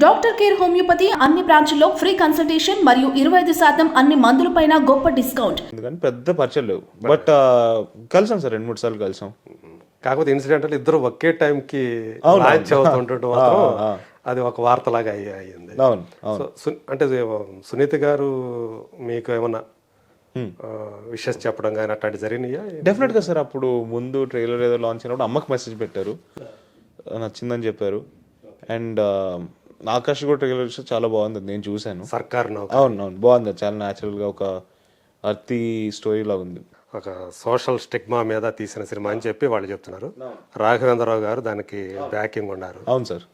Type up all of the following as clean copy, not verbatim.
Doctor care homeopathy అన్ని బ్రాంచ్ల్లో free consultation మరియు 25% అన్ని మందులపైన గొప్ప డిస్కౌంట్. ఎందుకంటే పెద్ద పరిచయం లేవు, బట్ కలిసాం సార్ 2-3 సార్లు కలిసాం. కాకపోతే ఇన్సిడెంట్ అంటే ఇద్దరు ఒకే టైంకి మ్యాచ్ అవుతుండటం మాత్రం అది ఒక వార్తలాగా అయ్యింది. అంటే సునీత గారు మీకు ఏమన్నా విషెస్ చెప్పడం కానీ అట్లాంటి జరిగినాయా? డెఫినెట్గా సార్. అప్పుడు ముందు ట్రైలర్ ఏదో లాంచ్ అయినప్పుడు అమ్మకి మెసేజ్ పెట్టారు, నచ్చిందని చెప్పారు. అండ్ ఆకాష్ కూడా ట్రైలర్ చాలా బాగుంది, నేను చూశాను. సర్కార్ అవును బాగుంది, చాలా న్యాచురల్గా ఒక అర్తి స్టోరీలా ఉంది. ఒక సోషల్ స్టిగ్మా మీద తీసిన సినిమా అని చెప్పి వాళ్ళు చెప్తున్నారు. రాఘవేంద్రరావు గారు దానికి బ్యాకింగ్ ఉన్నారు. అవును సార్.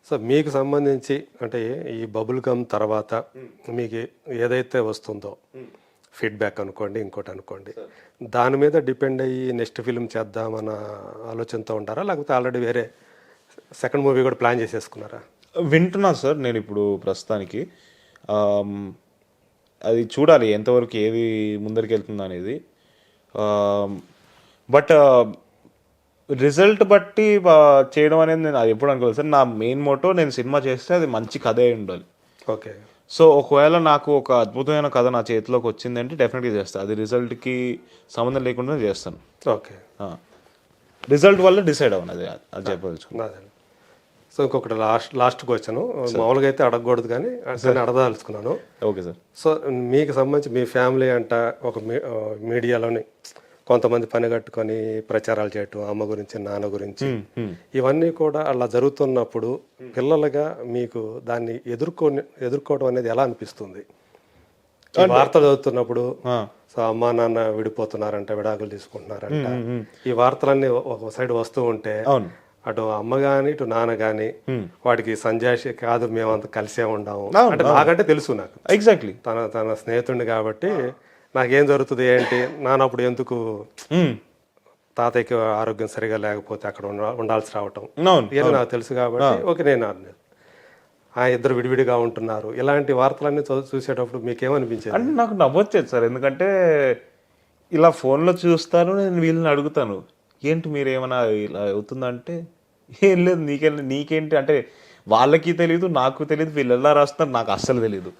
సో మీకు సంబంధించి అంటే ఈ బబుల్ గమ్ తర్వాత మీకు ఏదైతే వస్తుందో ఫీడ్బ్యాక్ అనుకోండి, ఇంకోటి అనుకోండి, దాని మీద డిపెండ్ అయ్యి నెక్స్ట్ ఫిల్మ్ చేద్దామన్న ఆలోచనతో ఉంటారా, లేకపోతే ఆల్రెడీ వేరే సెకండ్ మూవీ కూడా ప్లాన్ చేసేసుకున్నారా? వింటున్నా సార్ నేను ఇప్పుడు ప్రస్తుతానికి. అది చూడాలి ఎంతవరకు ఏది ముందరికి వెళ్తుంది అనేది. బట్ రిజల్ట్ బట్టి చేయడం అనేది నేను అది ఎప్పుడు అనుకోలేదు సార్. నా మెయిన్ మోటో నేను సినిమా చేస్తే అది మంచి కథ అయి ఉండాలి. ఓకే. సో ఒకవేళ నాకు ఒక అద్భుతమైన కథ నా చేతిలోకి వచ్చిందంటే డెఫినెట్గా చేస్తాను. అది రిజల్ట్కి సంబంధం లేకుండా చేస్తాను. ఓకే. రిజల్ట్ వల్ల డిసైడ్ అవ్వను, అది చెప్పదలుచుకున్నాను. సో ఇంకొకటి లాస్ట్ క్వశ్చన్, మామూలుగా అయితే అడగకూడదు కానీ అడగదలుచుకున్నాను. Okay sir. సో మీకు సంబంధించి మీ ఫ్యామిలీ అంట ఒక మీడియాలోని కొంతమంది పని కట్టుకొని ప్రచారాలు చేయటం, అమ్మ గురించి నాన్న గురించి, ఇవన్నీ కూడా అలా జరుగుతున్నప్పుడు పిల్లలుగా మీకు దాన్ని ఎదుర్కోవడం అనేది ఎలా అనిపిస్తుంది? వార్తలు చదువుతున్నప్పుడు సో అమ్మా నాన్న విడిపోతున్నారంట, విడాకులు తీసుకుంటున్నారంట, ఈ వార్తలన్నీ ఒక సైడ్ వస్తూ ఉంటే అటు అమ్మ గాని ఇటు నాన్న గాని వాడికి సంజాషి కాదు మేమంతా కలిసే ఉండాము అంటే నాకంటే తెలుసు, నాకు ఎగ్జాక్ట్లీ తన స్నేహితుడిని కాబట్టి నాకేం జరుగుతుంది ఏంటి, నాన్నప్పుడు ఎందుకు తాతయ్యకి ఆరోగ్యం సరిగా లేకపోతే అక్కడ ఉండాల్సి రావటం ఇవన్నీ నాకు తెలుసు కాబట్టి ఓకే నేను ఆ ఇద్దరు విడివిడిగా ఉంటున్నారు, ఇలాంటి వార్తలన్నీ చూసేటప్పుడు మీకేమనిపించేది? అంటే నాకు నవ్వొచ్చేది సార్. ఎందుకంటే ఇలా ఫోన్లో చూస్తాను, నేను వీళ్ళని అడుగుతాను ఏంటి మీరు ఏమైనా ఇలా అవుతుందంటే ఏం లేదు నీకేంటి అంటే వాళ్ళకి తెలియదు, నాకు తెలియదు, వీళ్ళు ఎలా రాస్తున్నారు నాకు అస్సలు తెలియదు.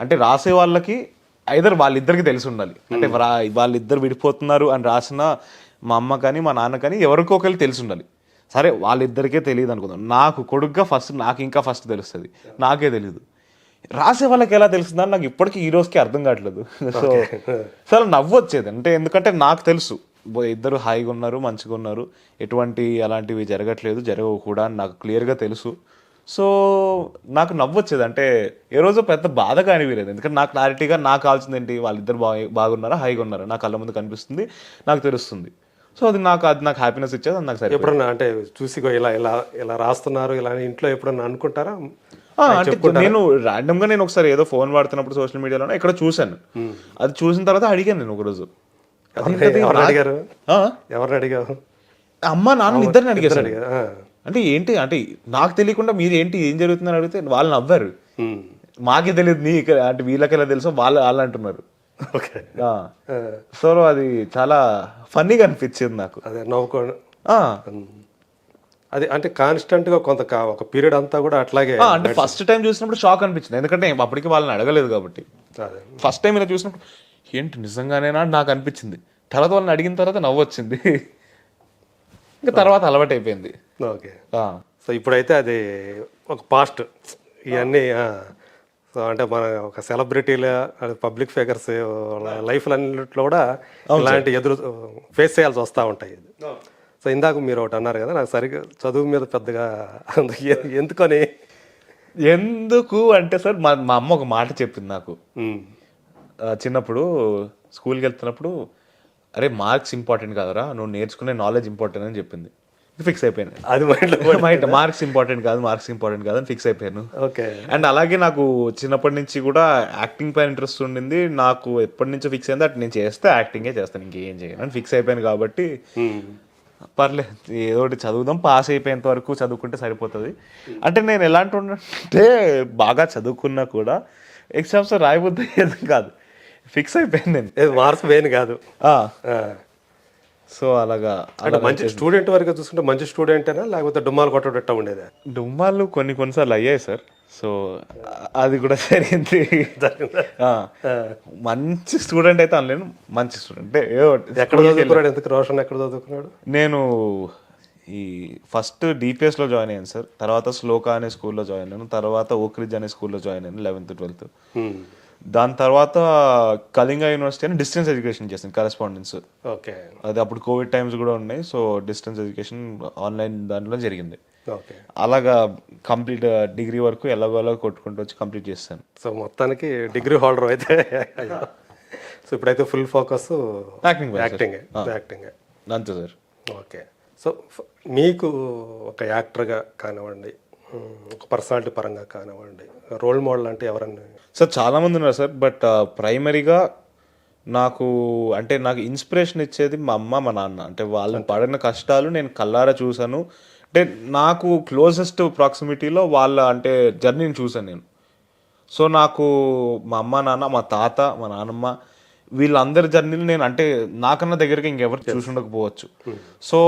అంటే రాసే వాళ్ళకి ఐదర్ వాళ్ళిద్దరికి తెలిసి ఉండాలి. అంటే వాళ్ళిద్దరు విడిపోతున్నారు అని రాసిన మా అమ్మ కానీ మా నాన్న కానీ ఎవరికో ఒకరికి తెలిసి ఉండాలి. సరే వాళ్ళిద్దరికే తెలియదు అనుకుందాం, నాకు కొడుకుగా నాకు ఇంకా ఫస్ట్ తెలుస్తుంది, నాకే తెలియదు. రాసే వాళ్ళకి ఎలా తెలుస్తుందని నాకు ఇప్పటికీ ఈ రోజుకి అర్థం కావట్లేదు. సో చాలా నవ్వు వచ్చేది. అంటే ఎందుకంటే నాకు తెలుసు ఇద్దరు హాయిగా ఉన్నారు, మంచిగా ఉన్నారు, ఎటువంటి అలాంటివి జరగట్లేదు, జరగవు కూడా అని నాకు క్లియర్గా తెలుసు. సో నాకు నవ్వొచ్చేది. అంటే ఏ రోజు పెద్ద బాధగా అనిపించలేదు. ఎందుకంటే నాకు క్లారిటీగా నాకు కావాల్సింది ఏంటి, వాళ్ళిద్దరు బాగున్నారా, హాయిగా ఉన్నారా, నా కళ్ళ ముందు కనిపిస్తుంది, నాకు తెలుస్తుంది. సో అది నాకు హ్యాపీనెస్ ఇచ్చేది. అది నాకు సరే. ఎప్పుడన్నా అంటే చూసి ఇలా రాస్తున్నారు ఇలా ఇంట్లో ఎప్పుడన్నా అనుకుంటారా? అంటే నేను ర్యాండమ్గా నేను ఒకసారి ఏదో ఫోన్ వాడుతున్నప్పుడు సోషల్ మీడియాలో ఇక్కడ చూశాను. అది చూసిన తర్వాత అడిగాను నేను ఒకరోజు, ఎవరిని అడిగావు? అమ్మ నాన్న ఇద్దరిని అడిగేసాను. అంటే ఏంటి అంటే నాకు తెలియకుండా మీరు ఏంటి ఏం జరుగుతుందని అడిగితే వాళ్ళు నవ్వారు. మాకే తెలియదు అంటే వీళ్ళకి ఎలా తెలుసో వాళ్ళు అంటున్నారు. సో అది చాలా ఫన్నీగా అనిపించింది నాకు. అదే నవ్వుకోండి. అది అంటే కాన్స్టెంట్ గా ఒక పీరియడ్ అంతా కూడా అట్లాగే. అంటే ఫస్ట్ టైం చూసినప్పుడు షాక్ అనిపించింది, ఎందుకంటే అప్పటికి వాళ్ళని అడగలేదు కాబట్టి. ఫస్ట్ టైం ఇలా చూసినప్పుడు ఏంటి నిజంగానేనా నాకు అనిపించింది. తర్వాత వాళ్ళని అడిగిన తర్వాత నవ్వు వచ్చింది, ఇంకా తర్వాత అలవాటు అయిపోయింది. ఓకే. సో ఇప్పుడైతే అది ఒక పాస్ట్ ఇవన్నీ. సో అంటే మన ఒక సెలబ్రిటీల పబ్లిక్ ఫిగర్స్ లైఫ్లన్నింటిలో కూడా ఇలాంటి ఫేస్ చేయాల్సి వస్తూ ఉంటాయి. సో ఇందాక మీరు ఒకటి అన్నారు కదా, నాకు సరిగ్గా చదువు మీద పెద్దగా ఎందుకు అంటే సార్ మా అమ్మ ఒక మాట చెప్పింది నాకు చిన్నప్పుడు. స్కూల్కి వెళ్తున్నప్పుడు అరే మార్క్స్ ఇంపార్టెంట్ కాదురా, నువ్వు నేర్చుకునే నాలెడ్జ్ ఇంపార్టెంట్ అని చెప్పింది. ఫిక్స్ అయిపోయాను. అది మార్క్స్ ఇంపార్టెంట్ కాదు అని ఫిక్స్ అయిపోయాను. ఓకే. అండ్ అలాగే నాకు చిన్నప్పటి నుంచి కూడా యాక్టింగ్ పైన ఇంట్రెస్ట్ ఉండింది. నాకు ఎప్పటి నుంచో ఫిక్స్ అయింది అటు నేను చేస్తే యాక్టింగే చేస్తాను, ఇంకేం చేయను అని ఫిక్స్ అయిపోయాను. కాబట్టి పర్లేదు ఏదో ఒకటి చదువుదాం, పాస్ అయిపోయేంత వరకు చదువుకుంటే సరిపోతుంది. అంటే నేను ఎలాంటి అంటే బాగా చదువుకున్నా కూడా ఎగ్జామ్స్ రాయబుద్ది కాదు, ఫిక్స్ అయిపోయింది నేను. మార్క్స్ వేను కాదు. సో అలాగా అంటే మంచి స్టూడెంట్ వరకు చూసుకుంటే మంచి స్టూడెంటేనా లేకపోతే డుమ్మాలు కొట్టేటట్టు ఉండేదా? డుమ్మాలు కొన్నిసార్లు అయ్యాయి సార్. సో అది కూడా జరిగింది. ఆ, మంచి స్టూడెంట్ అయితే అనలేను, మంచి స్టూడెంట్ అంటే ఎక్కడ చదువుకున్నాడు? ఎందుకు రోషన్ ఎక్కడ చదువుకున్నాడు? నేను ఈ ఫస్ట్ డిపిఎస్లో జాయిన్ అయ్యాను సార్, తర్వాత శ్లోక అనే స్కూల్లో జాయిన్ అయ్యాను, తర్వాత ఓక్రిడ్జ్ అనే స్కూల్లో జాయిన్ అయ్యాను 11th 12th. దాని తర్వాత కళింగ యూనివర్సిటీ అని డిస్టెన్స్ ఎడ్యుకేషన్ చేశాను, కరెస్పాండెన్స్. ఓకే అది అప్పుడు కోవిడ్ టైమ్స్ కూడా ఉన్నాయి, సో డిస్టెన్స్ ఎడ్యుకేషన్ ఆన్లైన్ దాంట్లో జరిగింది. ఓకే అలాగా కంప్లీట్ డిగ్రీ వరకు ఎలాగోలా కొట్టుకుంటూ వచ్చి కంప్లీట్ చేస్తాను. సో మొత్తానికి డిగ్రీ హోల్డర్ అయితే. సో ఇప్పుడైతే ఫుల్ ఫోకస్ యాక్టింగ్ యాక్టింగ్. అంతే సార్. ఓకే. సో మీకు ఒక యాక్టర్గా కానివ్వండి, ఒక పర్సనాలిటీ పరంగా కానివ్వండి, రోల్ మోడల్ అంటే ఎవరన్నా? సార్ చాలా మంది ఉన్నారు సార్, బట్ ప్రైమరీగా నాకు ఇన్స్పిరేషన్ ఇచ్చేది మా అమ్మ మా నాన్న. అంటే వాళ్ళు పడిన కష్టాలు నేను కళ్ళారా చూశాను. అంటే నాకు క్లోజెస్ట్ ప్రాక్సిమిటీలో వాళ్ళ అంటే జర్నీని చూశాను నేను. సో నాకు మా అమ్మ నాన్న, మా తాత, మా నాన్నమ్మ, వీళ్ళందరి జర్నీలు నేను అంటే నాకన్నా దగ్గరగా ఇంకెవరు చూసి ఉండకపోవచ్చు. సో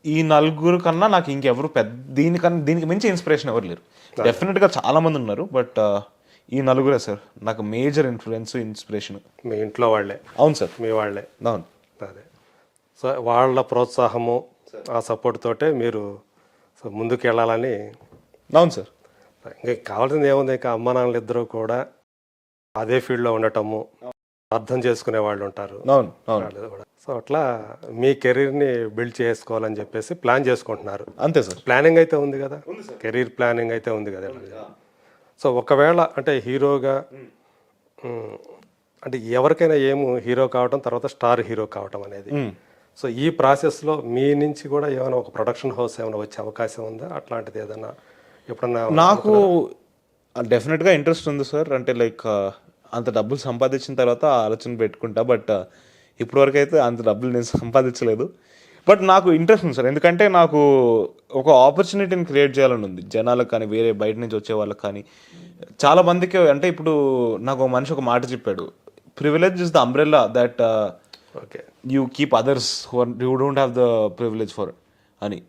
ఈ నలుగురు కన్నా నాకు ఇంకెవరు దీనికి మించి ఇన్స్పిరేషన్ ఎవరు లేరు. డెఫినెట్గా చాలా మంది ఉన్నారు, బట్ ఈ నలుగురే సార్ నాకు మేజర్ ఇన్స్పిరేషన్. మీ ఇంట్లో వాళ్ళే? అవును సార్, మీ వాళ్ళే. అవును. అదే. సో వాళ్ళ ప్రోత్సాహము, ఆ సపోర్ట్ తోటే మీరు సో ముందుకు వెళ్ళాలని. అవును సార్. ఇంకా కావాల్సింది ఏముంది, ఇంకా అమ్మ నాన్నలు ఇద్దరు కూడా అదే ఫీల్డ్లో ఉండటము, అర్థం చేసుకునే వాళ్ళు ఉంటారు. అవును అవును. సో అట్లా మీ కెరీర్ని బిల్డ్ చేసుకోవాలని చెప్పేసి ప్లాన్ చేసుకుంటున్నారు. అంతే సార్. ప్లానింగ్ అయితే ఉంది కదా, కెరీర్ ప్లానింగ్ అయితే ఉంది కదా. సో ఒకవేళ అంటే హీరోగా అంటే ఎవరికైనా హీరో కావటం, తర్వాత స్టార్ హీరో కావటం అనేది, సో ఈ ప్రాసెస్లో మీ నుంచి కూడా ఏమైనా ఒక ప్రొడక్షన్ హౌస్ ఏమైనా వచ్చే అవకాశం ఉందా? అట్లాంటిది ఏదైనా ఎప్పుడన్నా? నాకు డెఫినెట్గా ఇంట్రెస్ట్ ఉంది సార్. అంటే లైక్ అంత డబ్బులు సంపాదించిన తర్వాత ఆలోచన పెట్టుకుంటా, బట్ ఇప్పటివరకు అయితే అంత డబ్బులు నేను సంపాదించలేదు. బట్ నాకు ఇంట్రెస్ట్ ఉంది సార్, ఎందుకంటే నాకు ఒక ఆపర్చునిటీని క్రియేట్ చేయాలని ఉంది జనాలకు కానీ, వేరే బయట నుంచి వచ్చే వాళ్ళకి కానీ. చాలా మందికి అంటే ఇప్పుడు నాకు ఒక మనిషి ఒక మాట చెప్పాడు, privilege is the umbrella that you keep others you don't have the privilege for అని.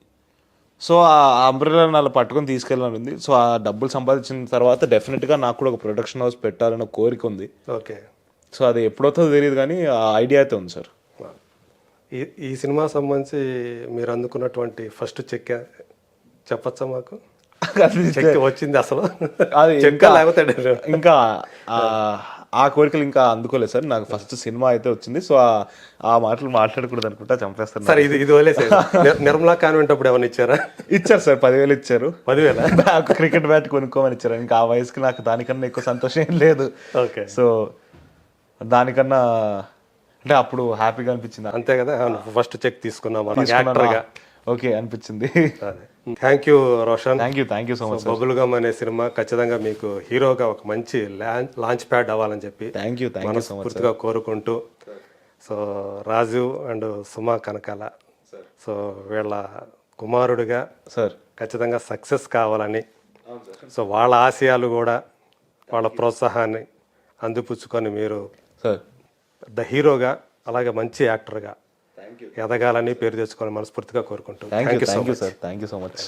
సో ఆ అంబ్రెల్లాని అలా పట్టుకొని తీసుకెళ్ళాలని ఉంది. సో ఆ డబ్బులు సంపాదించిన తర్వాత డెఫినెట్గా నాకు కూడా ఒక ప్రొడక్షన్ హౌస్ పెట్టాలన్న కోరిక ఉంది. ఓకే. సో అది ఎప్పుడవుతుందో తెలియదు, కానీ ఆ ఐడియా అయితే ఉంది సార్. ఈ సినిమా సంబంధించి మీరు అందుకున్నటువంటి ఫస్ట్ చెక్ చెప్పచ్చా మాకు? చెక్ వచ్చింది అసలు? అది చెక్ లేకపోతే ఇంకా ఆ కోరికలు ఇంకా అందుకోలేదు సార్. నాకు ఫస్ట్ సినిమా అయితే వచ్చింది. సో ఆ మాటలు మాట్లాడకూడదు అనుకుంటా, చంపేస్తారు సార్. ఇది వదిలేసే. నిర్మలా కాన్వెంట్ అప్పుడు ఏమైనా ఇచ్చారా? ఇచ్చారు సార్, 10,000 ఇచ్చారు. 10,000 క్రికెట్ బ్యాట్ కొనుక్కోమని ఇచ్చారు. ఇంకా ఆ వయసుకి నాకు దానికన్నా ఎక్కువ సంతోషం ఏం లేదు. ఓకే. సో దానికన్నా అంటే అప్పుడు హ్యాపీగా అనిపించింది. అంతే కదా, ఫస్ట్ చెక్ తీసుకున్నాం యాక్టర్గా. ఓకే అనిపించింది. Thank you Roshan. Thank you so much. Bubble gum అనే సినిమా ఖచ్చితంగా మీకు హీరోగా ఒక మంచి లాంచ్ ప్యాడ్ అవ్వాలని చెప్పి థ్యాంక్ యూ సో మచ్ పూర్తిగా కోరుకుంటూ, so Raju and Suma Kanakala, so వీళ్ళ కుమారుడిగా సార్ ఖచ్చితంగా సక్సెస్ కావాలని, సో వాళ్ళ ఆశయాలు కూడా వాళ్ళ ప్రోత్సాహాన్ని అందిపుచ్చుకొని మీరు సార్ ద హీరోగా అలాగే మంచి యాక్టర్గా ఎదగాలని, పేరు తెచ్చుకోవాలని మనస్ఫూర్తిగా కోరుకుంటూ thank you sir. Thank you so much.